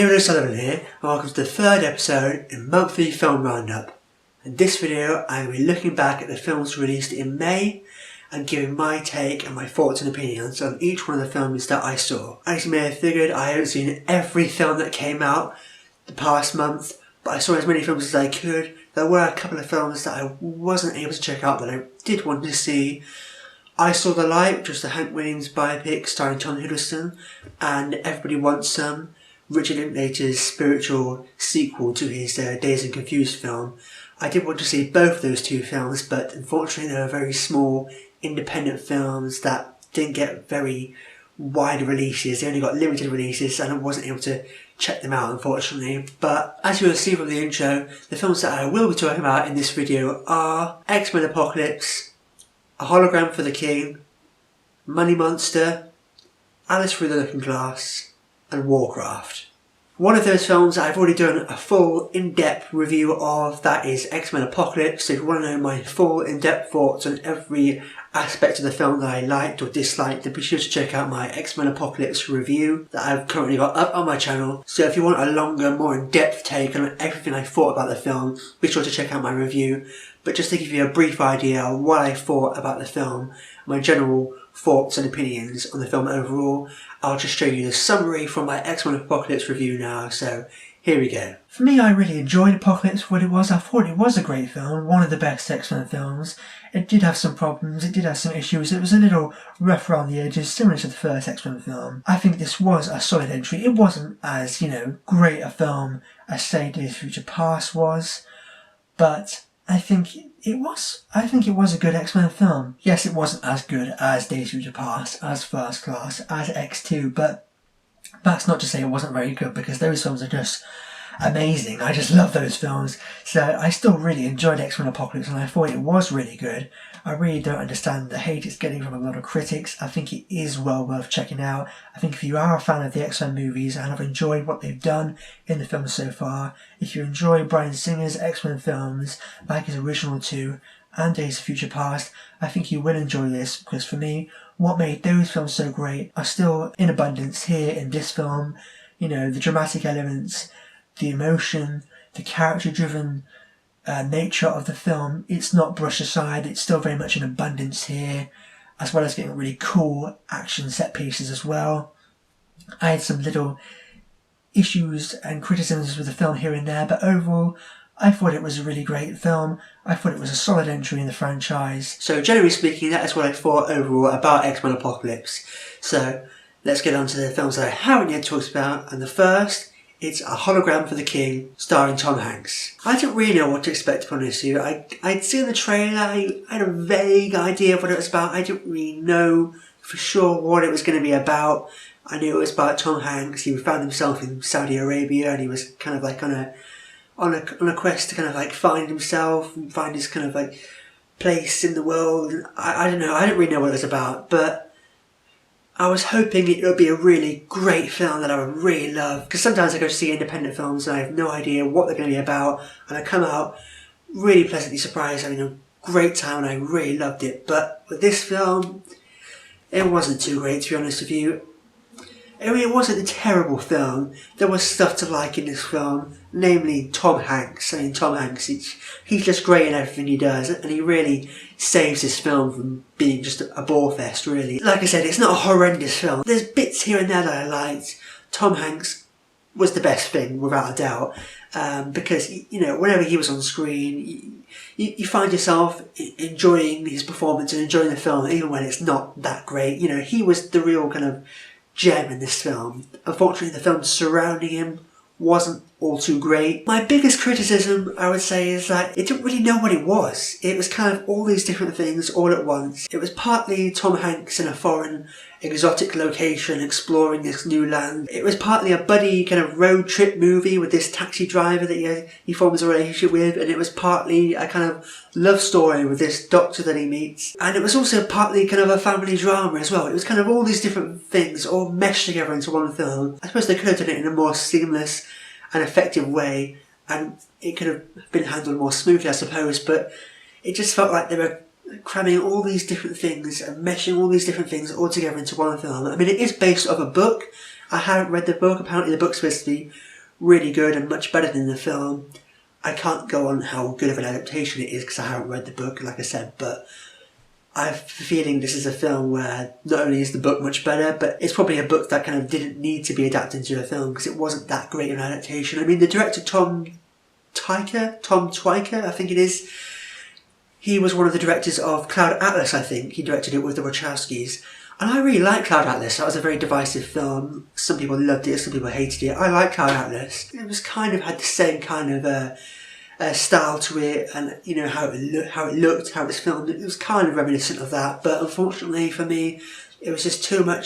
David O'Sullivan here, and welcome to the third episode in Monthly Film Roundup. In this video, I'm going to be looking back at the films released in May and giving my take and my thoughts and opinions on each one of the films that I saw. As you may have figured, I haven't seen every film that came out the past month, but I saw as many films as I could. There were a couple of films that I wasn't able to check out that I did want to see. I Saw the Light, which was the Hank Williams biopic starring Tom Hiddleston, and Everybody Wants Some, Richard Linklater's spiritual sequel to his Dazed and Confused film. I did want to see both of those two films, but unfortunately they were very small, independent films that didn't get very wide releases. They only got limited releases and I wasn't able to check them out, unfortunately. But as you will see from the intro, the films that I will be talking about in this video are X-Men Apocalypse, A Hologram for the King, Money Monster, Alice Through the Looking Glass, and Warcraft. One of those films I've already done a full in-depth review of, that is X-Men Apocalypse. So if you want to know my full in-depth thoughts on every aspect of the film that I liked or disliked, then be sure to check out my X-Men Apocalypse review that I've currently got up on my channel. So if you want a longer, more in-depth take on everything I thought about the film, be sure to check out my review. But just to give you a brief idea of what I thought about the film, my general thoughts and opinions on the film overall, I'll just show you the summary from my X-Men Apocalypse review now, so here we go. For me, I really enjoyed Apocalypse for what it was. I thought it was a great film, one of the best X-Men films. It did have some problems, it did have some issues, it was a little rough around the edges, similar to the first X-Men film. I think this was a solid entry. It wasn't as, great a film as, say, Days of Future Past was, but I think it was a good X-Men film. Yes, it wasn't as good as Days of Future Past, as First Class, as X2, but that's not to say it wasn't very good, because those films are just amazing. I just love those films. So I still really enjoyed X-Men Apocalypse and I thought it was really good. I really don't understand the hate it's getting from a lot of critics. I think it is well worth checking out. I think if you are a fan of the X-Men movies and have enjoyed what they've done in the films so far, if you enjoy Bryan Singer's X-Men films, like his original two, and Days of Future Past, I think you will enjoy this, because for me, what made those films so great are still in abundance here in this film. The dramatic elements, the emotion, the character-driven nature of the film, it's not brushed aside, it's still very much in abundance here, as well as getting really cool action set pieces as well. I had some little issues and criticisms with the film here and there, but overall, I thought it was a really great film. I thought it was a solid entry in the franchise. So generally speaking, that is what I thought overall about X-Men Apocalypse. So let's get on to the films that I haven't yet talked about, and the first, it's A Hologram for the King, starring Tom Hanks. I didn't really know what to expect, to be honest with you. I'd seen the trailer, I had a vague idea of what it was about. I didn't really know for sure what it was going to be about. I knew it was about Tom Hanks. He found himself in Saudi Arabia and he was kind of like on a quest to kind of like find himself and find his kind of like place in the world. I don't know, I didn't really know what it was about, but I was hoping it would be a really great film that I would really love, because sometimes I go to see independent films and I have no idea what they're going to be about, and I come out really pleasantly surprised, having a great time, and I really loved it. But with this film, it wasn't too great, to be honest with you. I mean, it wasn't a terrible film. There was stuff to like in this film, namely Tom Hanks. I mean, Tom Hanks, he's just great in everything he does, and he really saves this film from being just a bore fest, really. Like I said, it's not a horrendous film. There's bits here and there that I liked. Tom Hanks was the best thing, without a doubt, because, whenever he was on screen, you find yourself enjoying his performance and enjoying the film, even when it's not that great. He was the real kind of gem in this film. Unfortunately, the film surrounding him wasn't all too great. My biggest criticism, I would say, is that it didn't really know what it was. It was kind of all these different things all at once. It was partly Tom Hanks in a foreign, exotic location exploring this new land. It was partly a buddy kind of road trip movie with this taxi driver that he forms a relationship with, and it was partly a kind of love story with this doctor that he meets. And it was also partly kind of a family drama as well. It was kind of all these different things all meshed together into one film. I suppose they could have done it in a more seamless and effective way, and it could have been handled more smoothly, I suppose, but it just felt like they were cramming all these different things and meshing all these different things all together into one film. I mean, it is based off a book. I haven't read the book. Apparently the book's supposed to be really good and much better than the film. I can't go on how good of an adaptation it is because I haven't read the book, like I said, but I have a feeling this is a film where not only is the book much better, but it's probably a book that kind of didn't need to be adapted into a film because it wasn't that great of an adaptation. I mean, the director Tom Twyker, I think it is, he was one of the directors of Cloud Atlas, I think. He directed it with the Wachowskis. And I really like Cloud Atlas. That was a very divisive film. Some people loved it, some people hated it. I like Cloud Atlas. It was kind of had the same kind of style to it, and you know how it looked, how it was filmed. It was kind of reminiscent of that, but unfortunately for me, it was just too many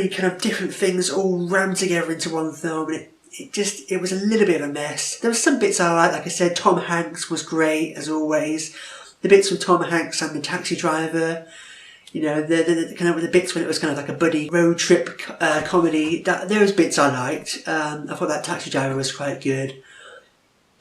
kind of different things all rammed together into one film, and it was a little bit of a mess. There were some bits I liked, like I said. Tom Hanks was great as always. The bits with Tom Hanks and the taxi driver, you know, the kind of the bits when it was kind of like a buddy road trip comedy. Those bits I liked. I thought that taxi driver was quite good.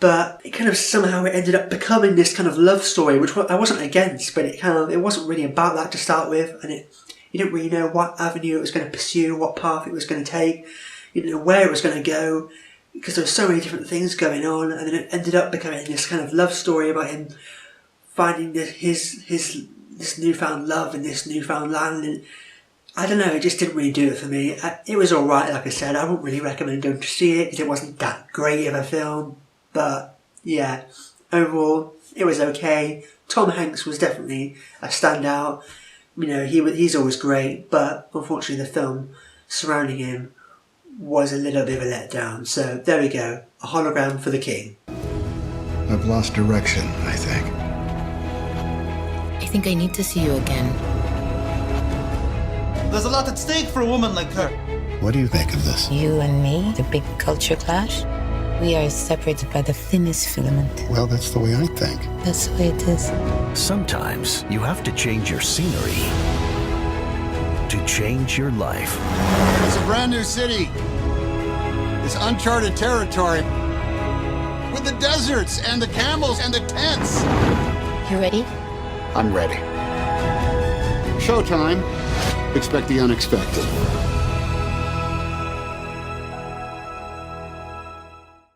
But it kind of somehow it ended up becoming this kind of love story, which I wasn't against, but it wasn't really about that to start with, and you didn't really know what avenue it was going to pursue, what path it was going to take, you didn't know where it was going to go, because there were so many different things going on, and then it ended up becoming this kind of love story about him finding this newfound love in this newfound land, and I don't know, it just didn't really do it for me. It was alright, like I said. I wouldn't really recommend going to see it because it wasn't that great of a film. But yeah, overall, it was okay. Tom Hanks was definitely a standout. You know, he's always great, but unfortunately the film surrounding him was a little bit of a letdown. So there we go, a hologram for the king. I've lost direction, I think. I think I need to see you again. There's a lot at stake for a woman like her. What do you think of this? You and me, the big culture clash. We are separated by the thinnest filament. Well, that's the way I think. That's the way it is. Sometimes you have to change your scenery to change your life. It's a brand new city. It's uncharted territory. With the deserts and the camels and the tents. You ready? I'm ready. Showtime. Expect the unexpected.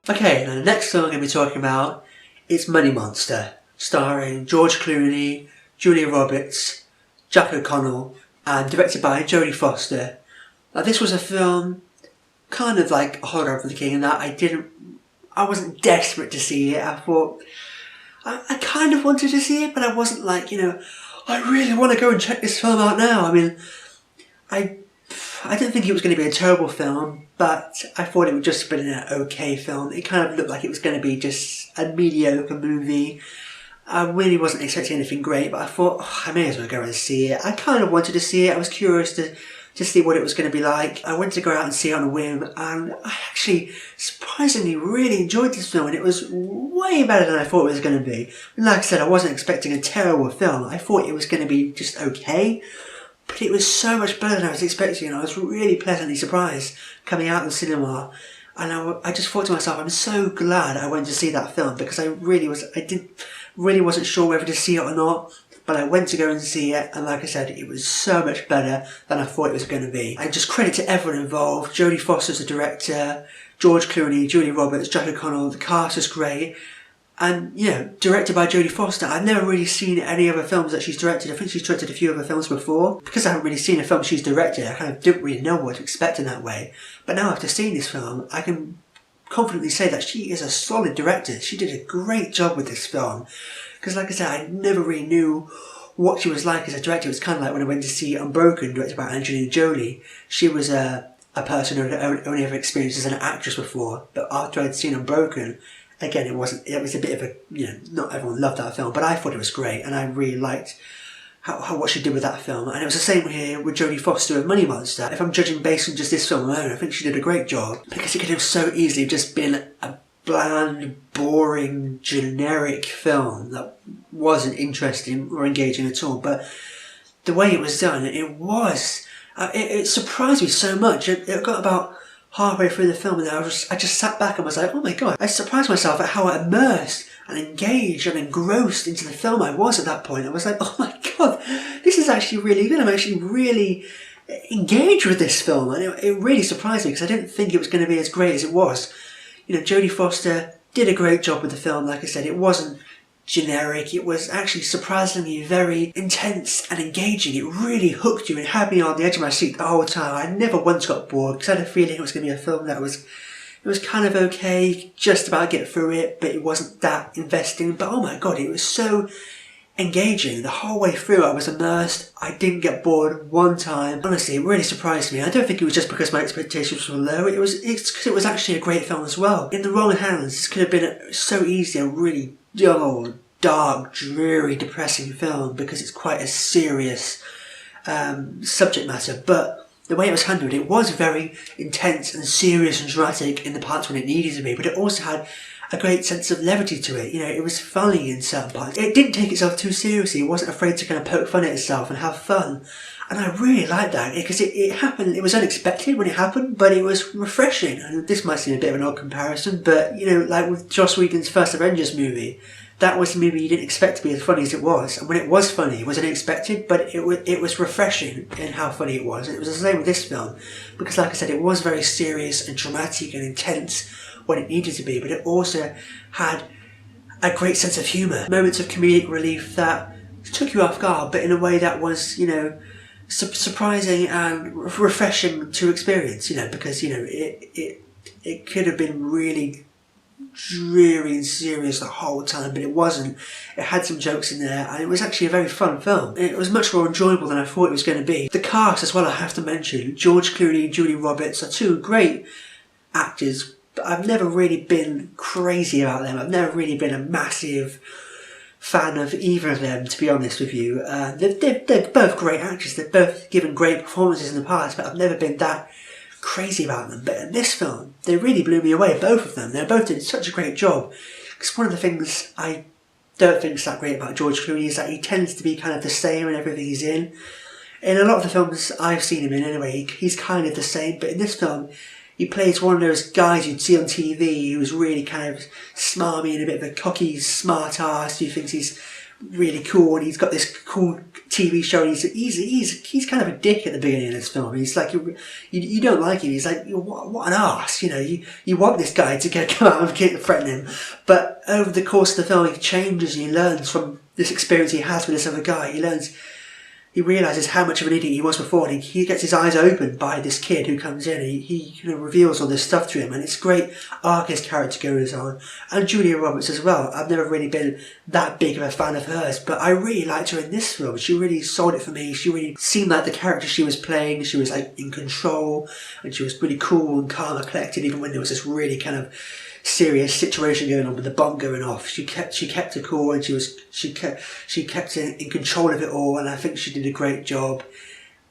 Okay, now the next film I'm going to be talking about is Money Monster, starring George Clooney, Julia Roberts, Jack O'Connell, and directed by Jodie Foster. Now this was a film kind of like a hologram for the king in that I wasn't desperate to see it. I thought, I kind of wanted to see it, but I wasn't like, you know, I really want to go and check this film out now. I mean, I didn't think it was going to be a terrible film, but I thought it would just have been an okay film. It kind of looked like it was going to be just a mediocre movie. I really wasn't expecting anything great, but I thought, I may as well go and see it. I kind of wanted to see it. I was curious to see what it was going to be like. I went to go out and see it on a whim, and I actually surprisingly really enjoyed this film, and it was way better than I thought it was going to be. And like I said, I wasn't expecting a terrible film. I thought it was going to be just okay. But it was so much better than I was expecting, and I was really pleasantly surprised coming out of the cinema. And I just thought to myself, I'm so glad I went to see that film, because I really wasn't sure whether to see it or not. But I went to go and see it, and like I said, it was so much better than I thought it was going to be. And just credit to everyone involved. Jodie Foster's the director, George Clooney, Julia Roberts, Jack O'Connell. The cast is great. And, you know, directed by Jodie Foster. I've never really seen any other films that she's directed. I think she's directed a few other films before. Because I haven't really seen a film she's directed, I kind of didn't really know what to expect in that way. But now after seeing this film, I can confidently say that she is a solid director. She did a great job with this film. Because like I said, I never really knew what she was like as a director. It was kind of like when I went to see Unbroken, directed by Angelina Jolie. She was a person who had only ever experienced as an actress before. But after I'd seen Unbroken, again, it was a bit of a, you know, not everyone loved that film, but I thought it was great, and I really liked what she did with that film. And it was the same here with Jodie Foster and Money Monster. If I'm judging based on just this film alone, I think she did a great job, because it could have so easily just been a bland, boring, generic film that wasn't interesting or engaging at all. But the way it was done, it surprised me so much. It got about halfway through the film, and I just sat back and was like, oh my god. I surprised myself at how immersed and engaged and engrossed into the film I was at that point. I was like, oh my god, this is actually really good. I'm actually really engage with this film, and it really surprised me because I didn't think it was going to be as great as it was. You know, Jodie Foster did a great job with the film. Like I said, it wasn't generic. It was actually surprisingly very intense and engaging. It really hooked you and had me on the edge of my seat the whole time. I never once got bored because I had a feeling it was going to be a film that was kind of okay, just about get through it, but it wasn't that investing. But oh my god, it was so engaging. The whole way through I was immersed. I didn't get bored one time. Honestly, it really surprised me. I don't think it was just because my expectations were low. It's because it was actually a great film as well. In the wrong hands, this could have been so easy a really dull, dark, dreary, depressing film because it's quite a serious subject matter. But the way it was handled, it was very intense and serious and dramatic in the parts when it needed to be, but it also had a great sense of levity to it. You know, it was funny in certain parts. It didn't take itself too seriously. It wasn't afraid to kind of poke fun at itself and have fun. And I really liked that because it happened. It was unexpected when it happened, but it was refreshing. And this might seem a bit of an odd comparison, but you know, like with Joss Whedon's first Avengers movie, that was a movie you didn't expect to be as funny as it was. And when it was funny, it was unexpected, but it was refreshing in how funny it was. And it was the same with this film, because like I said, it was very serious and dramatic and intense when it needed to be, but it also had a great sense of humour, moments of comedic relief that took you off guard, but in a way that was, you know, surprising and refreshing to experience, you know, because, you know, it could have been really dreary and serious the whole time, but it wasn't. It had some jokes in there, and it was actually a very fun film. It was much more enjoyable than I thought it was going to be. The cast as well, I have to mention, George Clooney and Julia Roberts are two great actors, but I've never really been crazy about them. I've never really been a massive fan of either of them, to be honest with you. They're both great actors. They've both given great performances in the past, but I've never been that crazy about them. But in this film, they really blew me away, both of them. They both did such a great job. Because one of the things I don't think is that great about George Clooney is that he tends to be kind of the same in everything he's in. In a lot of the films I've seen him in anyway, he's kind of the same, but in this film, he plays one of those guys you'd see on TV who's really kind of smarmy and a bit of a cocky, smart ass who thinks he's really cool, and he's got this cool TV show. And he's kind of a dick at the beginning of this film. He's like, you don't like him. He's like, what an arse, you know. You want this guy to come out and threaten him, but over the course of the film, he changes and he learns from this experience he has with this other guy. He realises how much of an idiot he was before, and he gets his eyes opened by this kid who comes in, and he kind of reveals all this stuff to him, and it's great arc his character goes on. And Julia Roberts as well. I've never really been that big of a fan of hers, but I really liked her in this film. She really sold it for me. She really seemed like the character she was playing. She was like in control, and she was really cool and calm and collected, even when there was this really kind of serious situation going on with the bomb going off. She kept her cool, and she kept in control of it all, and I think she did a great job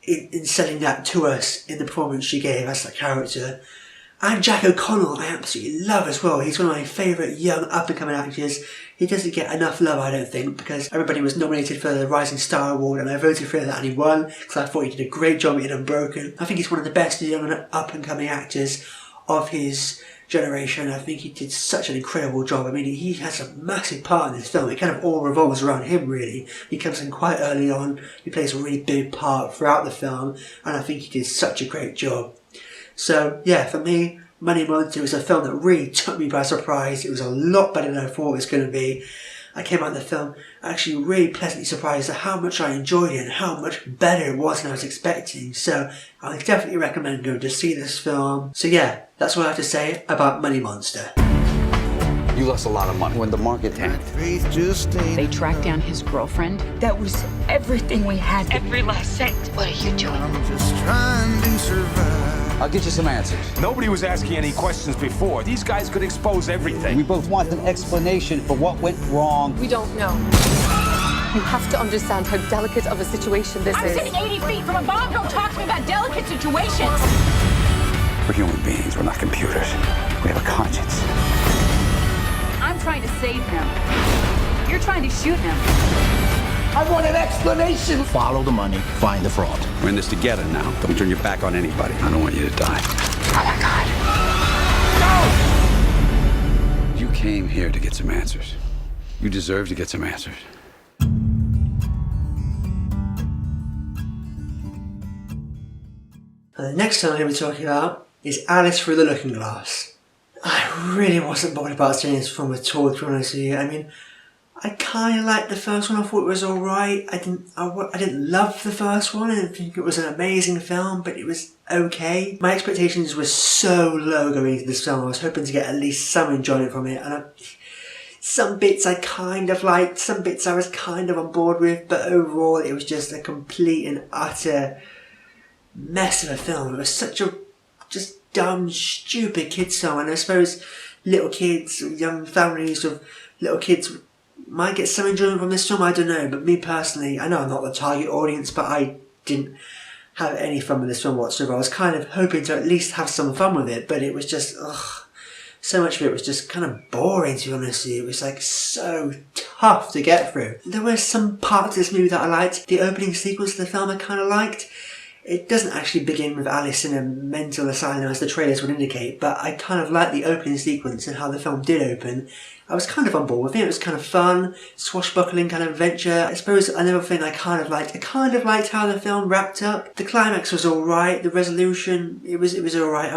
in selling that to us in the performance she gave as that character. And Jack O'Connell I absolutely love as well. He's one of my favourite young up-and-coming actors. He doesn't get enough love, I don't think, because everybody was nominated for the Rising Star Award, and I voted for that, and he won because I thought he did a great job in Unbroken. I think he's one of the best young up-and-coming actors of his generation. I think he did such an incredible job. I mean, he has a massive part in this film. It kind of all revolves around him, really. He comes in quite early on. He plays a really big part throughout the film, and I think he did such a great job. So, yeah, for me, Money Monster was a film that really took me by surprise. It was a lot better than I thought it was going to be. I came out of the film actually really pleasantly surprised at how much I enjoyed it and how much better it was than I was expecting. So I definitely recommend going to see this film. So yeah, that's what I have to say about Money Monster. You lost a lot of money when the market tanked. They tracked down his girlfriend. That was everything we had. Every last cent. What are you doing? I'm just trying to survive. I'll get you some answers. Nobody was asking any questions before. These guys could expose everything. We both want an explanation for what went wrong. We don't know. You have to understand how delicate of a situation this is. I'm sitting 80 feet from a bomb. Don't talk to me about delicate situations. We're human beings, we're not computers. We have a conscience. I'm trying to save him. You're trying to shoot him. I want an explanation. Follow the money, find the fraud. We're in this together now. Don't turn your back on anybody. I don't want you to die. Oh my God. You came here to get some answers. You deserve to get some answers. And the next film I'm going to be talking about is Alice Through the Looking Glass. I really wasn't bothered about seeing this film at all, to be honest with you. I mean, I kind of liked the first one. I thought it was alright. I didn't love the first one. I didn't think it was an amazing film, but it was okay. My expectations were so low going into this film. I was hoping to get at least some enjoyment from it, and some bits I kind of liked, some bits I was kind of on board with, but overall it was just a complete and utter mess of a film. It was such a just dumb, stupid kids film, and I suppose little kids, young families with little kids might get some enjoyment from this film, I don't know, but me personally, I know I'm not the target audience, but I didn't have any fun with this film whatsoever. I was kind of hoping to at least have some fun with it, but it was just, so much of it was just kind of boring, to be honest with you. It was like so tough to get through. There were some parts of this movie that I liked. The opening sequence of the film I kind of liked. It doesn't actually begin with Alice in a mental asylum as the trailers would indicate, but I kind of liked the opening sequence and how the film did open. I was kind of on board with it. It was kind of fun, swashbuckling kind of adventure. I suppose another thing I kind of liked how the film wrapped up. The climax was alright, the resolution, it was alright. I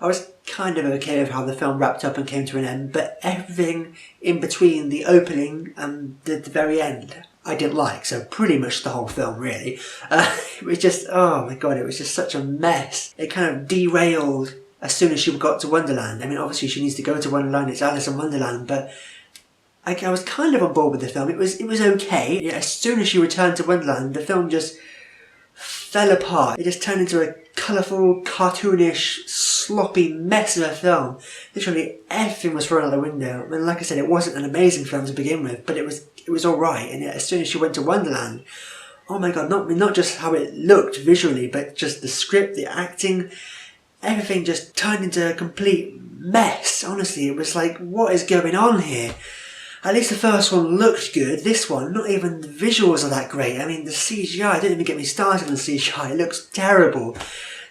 was kind of okay with how the film wrapped up and came to an end, but everything in between the opening and the very end I didn't like, so pretty much the whole film really. It was just, oh my god, it was just such a mess. It kind of derailed as soon as she got to Wonderland. I mean, obviously she needs to go to Wonderland, it's Alice in Wonderland, but I was kind of on board with the film. It was okay. Yeah, as soon as she returned to Wonderland, the film just fell apart. It just turned into a colourful, cartoonish, sloppy mess of a film. Literally everything was thrown out the window. I mean, like I said, it wasn't an amazing film to begin with, but it was alright. And as soon as she went to Wonderland, oh my god, not just how it looked visually, but just the script, the acting, everything just turned into a complete mess. Honestly, it was like, what is going on here? At least the first one looked good. This one, not even the visuals are that great. I mean, the CGI, don't even get me started on the CGI. It looks terrible.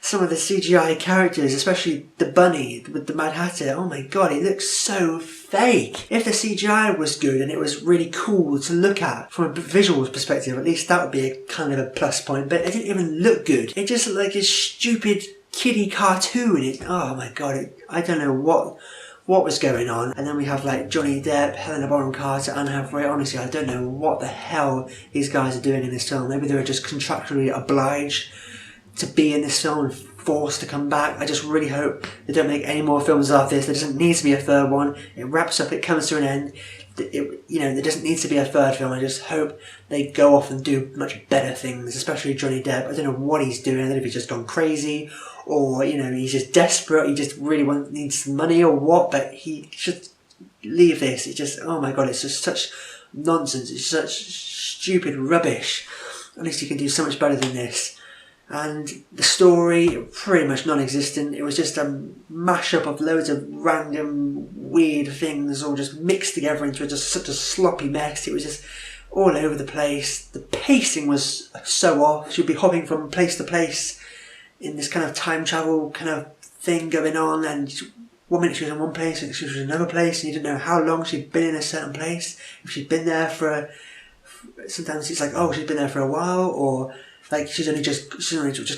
Some of the CGI characters, especially the bunny with the Mad Hatter, oh my god, it looks so fake. If the CGI was good and it was really cool to look at from a visuals perspective, at least that would be a kind of a plus point, but it didn't even look good. It just looked like a stupid kiddie cartoon. Oh my god, I don't know what was going on. And then we have like Johnny Depp, Helena Bonham Carter, Anne Hathaway. Honestly, I don't know what the hell these guys are doing in this film. Maybe they were just contractually obliged to be in this film and forced to come back. I just really hope they don't make any more films after this. There doesn't need to be a third one. It wraps up, it comes to an end. There doesn't need to be a third film. I just hope they go off and do much better things, especially Johnny Depp. I don't know what he's doing. I don't know if he's just gone crazy or, he's just desperate. He just really needs some money or what, but he should leave this. It's just, oh my god, it's just such nonsense. It's such stupid rubbish. At least you can do so much better than this. And the story, pretty much non-existent. It was just a mashup of loads of random weird things all just mixed together into just such a sloppy mess. It was just all over the place. The pacing was so off. She'd be hopping from place to place in this kind of time travel kind of thing going on, and 1 minute she was in one place and she was in another place, and you didn't know how long she'd been in a certain place. If she'd been there sometimes it's like, oh, she's been there for a while, or like she's only just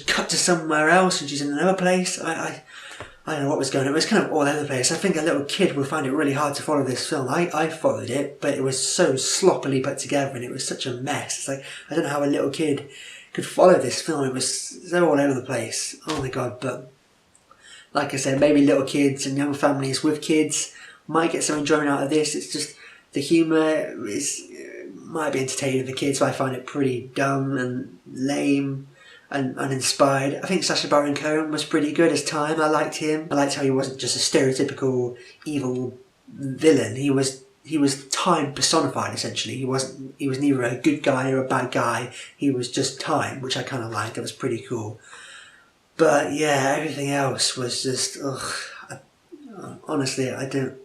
cut to somewhere else and she's in another place. I don't know what was going on. It was kind of all over the place. I think a little kid would find it really hard to follow this film. I followed it, but it was so sloppily put together and it was such a mess. It's like, I don't know how a little kid could follow this film. It was so all over the place. Oh my god. But like I said, maybe little kids and young families with kids might get some enjoyment out of this. It's just the humour might be entertaining for kids, but I find it pretty dumb and lame and uninspired. I think Sacha Baron Cohen was pretty good as Time. I liked him. I liked how he wasn't just a stereotypical evil villain. He was Time personified, essentially. He was neither a good guy or a bad guy. He was just Time, which I kind of liked. That was pretty cool. But yeah, everything else was just, honestly, I don't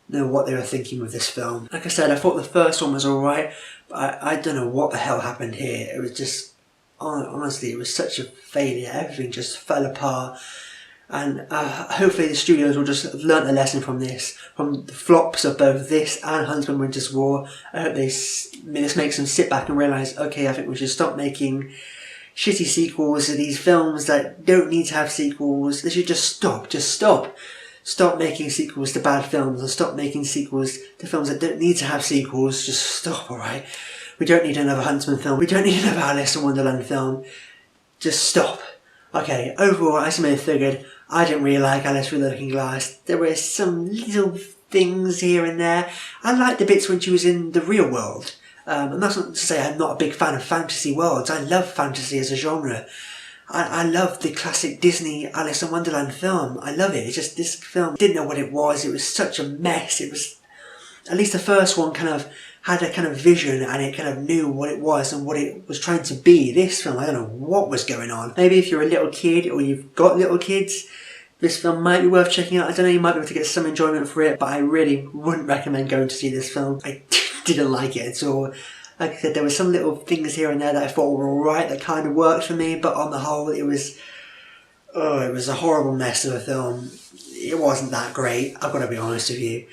know what they were thinking with this film. Like I said, I thought the first one was alright, but I don't know what the hell happened here. It was just, honestly, it was such a failure. Everything just fell apart. And hopefully the studios will just have learnt a lesson from this, from the flops of both this and Huntsman Winter's War. I hope this makes them sit back and realise, okay, I think we should stop making shitty sequels to these films that don't need to have sequels. They should just stop. Just stop. Stop making sequels to bad films, and stop making sequels to films that don't need to have sequels. Just stop, alright? We don't need another Huntsman film. We don't need another Alice in Wonderland film. Just stop. Okay, overall, as you may have figured, I didn't really like Alice Through the Looking Glass. There were some little things here and there. I liked the bits when she was in the real world. And that's not to say I'm not a big fan of fantasy worlds. I love fantasy as a genre. I love the classic Disney Alice in Wonderland film. I love it. It's just this film didn't know what it was. It was such a mess. It was, at least the first one kind of had a kind of vision, and it kind of knew what it was and what it was trying to be. This film, I don't know what was going on. Maybe if you're a little kid or you've got little kids, this film might be worth checking out. I don't know, you might be able to get some enjoyment for it, but I really wouldn't recommend going to see this film. I didn't like it at all. Like I said, there were some little things here and there that I thought were alright, that kind of worked for me, but on the whole, it was a horrible mess of a film. It wasn't that great, I've got to be honest with you.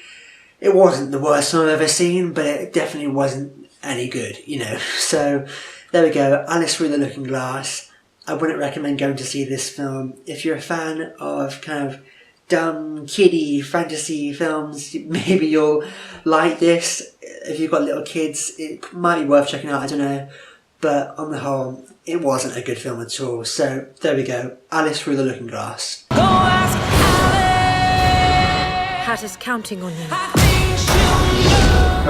It wasn't the worst film I've ever seen, but it definitely wasn't any good, you know. So, there we go, Alice Through the Looking Glass. I wouldn't recommend going to see this film. If you're a fan of kind of dumb, kiddie fantasy films, maybe you'll like this. If you've got little kids, it might be worth checking out, I don't know. But on the whole, it wasn't a good film at all. So, there we go, Alice Through the Looking Glass. Go ask Alice! Hat is counting on you.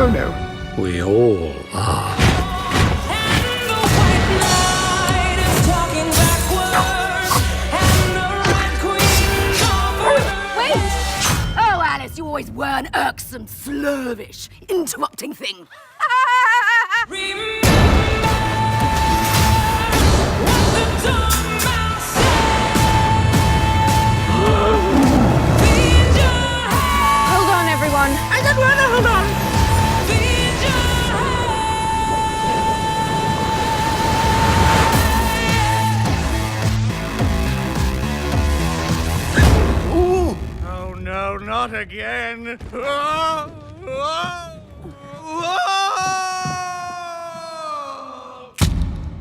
Oh no. We all are. You always were an irksome, slurvish, interrupting thing. Hold on, everyone. I don't want to hold on. No, not again.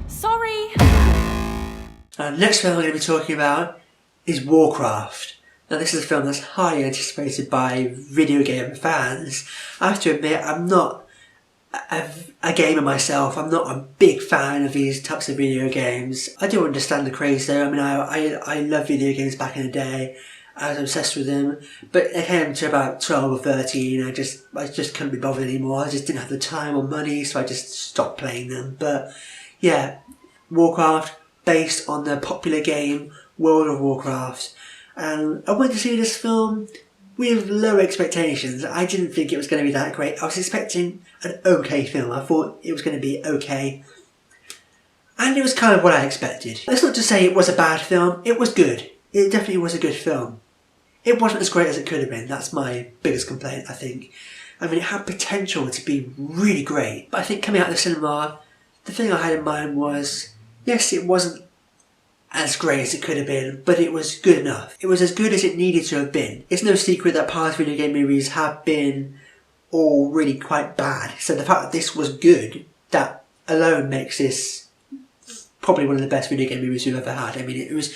Sorry. Next film we're going to be talking about is Warcraft. Now this is a film that's highly anticipated by video game fans. I have to admit, I'm not a gamer myself. I'm not a big fan of these types of video games. I do understand the craze though. I mean, I loved video games back in the day. I was obsessed with them, but it came to about 12 or 13, I just couldn't be bothered anymore. I just didn't have the time or money, so I just stopped playing them. But yeah, Warcraft, based on the popular game World of Warcraft. And I went to see this film with low expectations. I didn't think it was going to be that great. I was expecting an okay film. I thought it was going to be okay. And it was kind of what I expected. That's not to say it was a bad film. It was good. It definitely was a good film. It wasn't as great as it could have been. That's my biggest complaint, I think. I mean, it had potential to be really great. But I think coming out of the cinema, the thing I had in mind was, yes, it wasn't as great as it could have been, but it was good enough. It was as good as it needed to have been. It's no secret that past video game movies have been all really quite bad. So the fact that this was good, that alone makes this probably one of the best video game movies we've ever had. I mean, it was...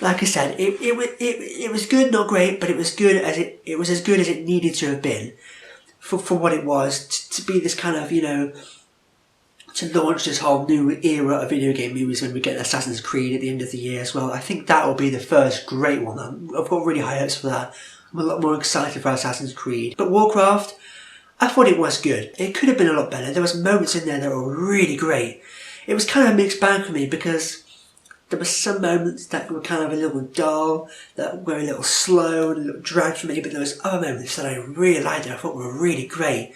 Like I said, it was good, not great, but it was good as it was as good as it needed to have been for what it was, to be this kind of, you know, to launch this whole new era of video game movies when we get Assassin's Creed at the end of the year as well. I think that will be the first great one. I've got really high hopes for that. I'm a lot more excited for Assassin's Creed. But Warcraft, I thought it was good. It could have been a lot better. There was moments in there that were really great. It was kind of a mixed bag for me because there were some moments that were kind of a little dull, that were a little slow and a little dragged for me, but there was other moments that I really liked and I thought were really great.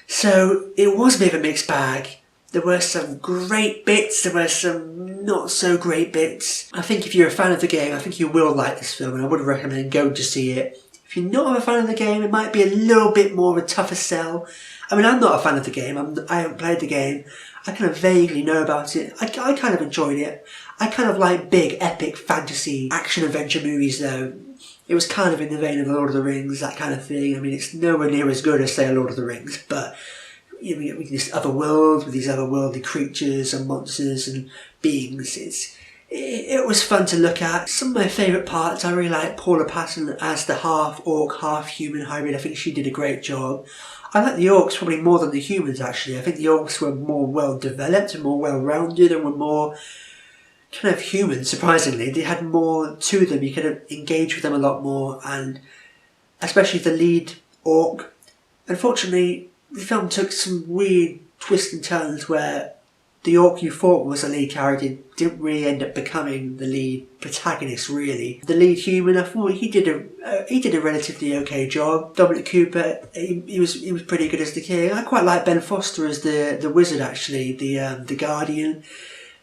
So it was a bit of a mixed bag. There were some great bits, there were some not so great bits. I think if you're a fan of the game, I think you will like this film and I would recommend going to see it. If you're not a fan of the game, it might be a little bit more of a tougher sell. I mean, I'm not a fan of the game, I haven't played the game. I kind of vaguely know about it. I kind of enjoyed it. I kind of like big, epic, fantasy, action-adventure movies though. It was kind of in the vein of Lord of the Rings, that kind of thing. I mean, it's nowhere near as good as, say, Lord of the Rings, but you know, we get this other world with these otherworldly creatures and monsters and beings. It was fun to look at. Some of my favourite parts, I really like Paula Patton as the half orc, half human hybrid. I think she did a great job. I like the orcs probably more than the humans actually. I think the orcs were more well developed and more well rounded and were more kind of human, surprisingly. They had more to them, you could engage with them a lot more, and especially the lead orc. Unfortunately, the film took some weird twists and turns where the orc you thought was the lead character didn't really end up becoming the lead protagonist, really. The lead human, I thought he did a relatively okay job. Dominic Cooper, he was pretty good as the king. I quite like Ben Foster as the wizard, actually, the guardian,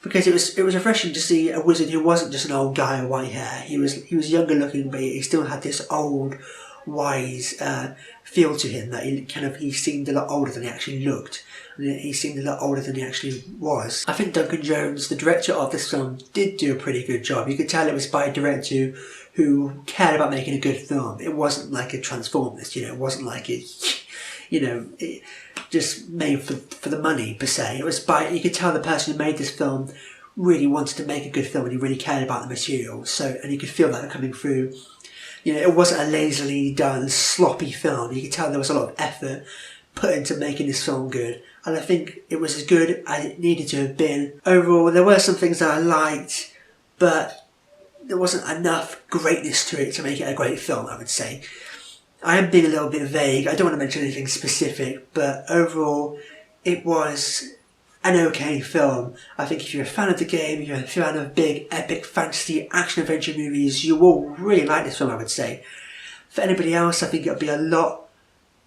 because it was refreshing to see a wizard who wasn't just an old guy with white hair. He was younger looking, but he still had this old, wise feel to him, that he seemed a lot older than he actually looked. He seemed a lot older than he actually was. I think Duncan Jones, the director of this film, did do a pretty good job. You could tell it was by a director who cared about making a good film. It wasn't like a Transformers, it wasn't like it just made for the money per se. It was you could tell the person who made this film really wanted to make a good film and he really cared about the material. And you could feel that coming through. It wasn't a lazily done, sloppy film. You could tell there was a lot of effort put into making this film good. And I think it was as good as it needed to have been. Overall, there were some things that I liked, but there wasn't enough greatness to it to make it a great film, I would say. I am being a little bit vague. I don't want to mention anything specific, but overall, it was an okay film. I think if you're a fan of the game, you're a fan of big, epic, fantasy, action-adventure movies, you will really like this film, I would say. For anybody else, I think it'll be a lot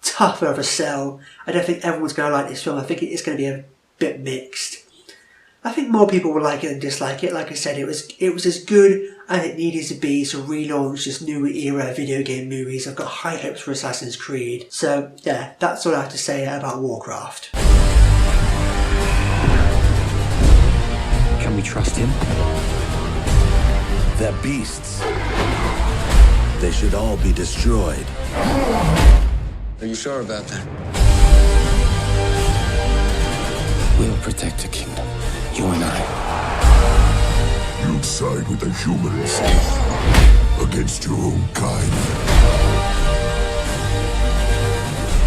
tougher of a sell. I don't think everyone's going to like this film. I think it's going to be a bit mixed. I think more people will like it than dislike it. Like I said, it was as good as it needed to be to relaunch this new era of video game movies. I've got high hopes for Assassin's Creed. So yeah, that's all I have to say about Warcraft. Can we trust him? They're beasts. They should all be destroyed. Are you sure about that? We'll protect the kingdom, you and I. You'd side with the humans against your own kind.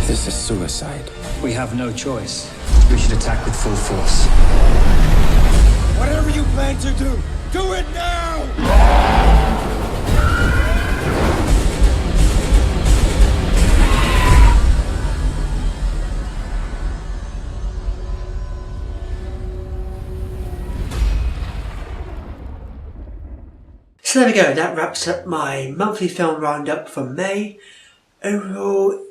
This is suicide. We have no choice. We should attack with full force. Whatever you plan to do it now! So there we go, that wraps up my monthly film roundup for May. Overall,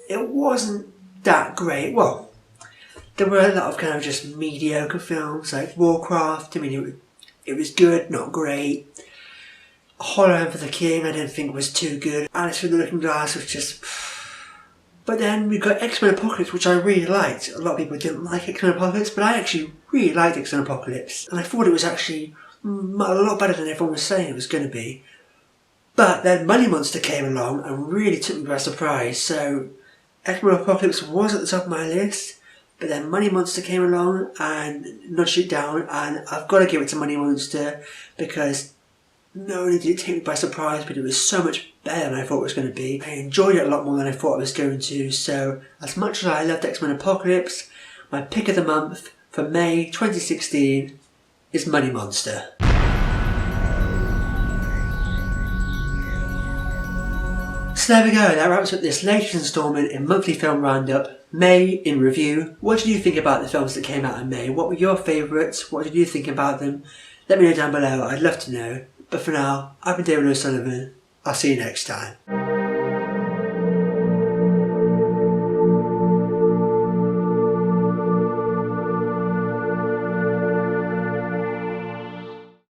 it wasn't that great. Well, there were a lot of kind of just mediocre films like Warcraft. I mean, it was good, not great. Hologram for the King I didn't think was too good. Alice Through the Looking Glass was just... But then we got X-Men Apocalypse, which I really liked. A lot of people didn't like X-Men Apocalypse, but I actually really liked X-Men Apocalypse. And I thought it was actually a lot better than everyone was saying it was going to be. But then Money Monster came along and really took me by surprise. So X-Men Apocalypse was at the top of my list, but then Money Monster came along and nudged it down, and I've got to give it to Money Monster because not only did it take me by surprise, but it was so much better than I thought it was going to be. I enjoyed it a lot more than I thought I was going to. So as much as I loved X-Men Apocalypse, my pick of the month for May 2016 is Money Monster. So there we go, that wraps up this latest instalment in Monthly Film Roundup, May in Review. What did you think about the films that came out in May? What were your favourites? What did you think about them? Let me know down below, I'd love to know. But for now, I've been David O'Sullivan. I'll see you next time.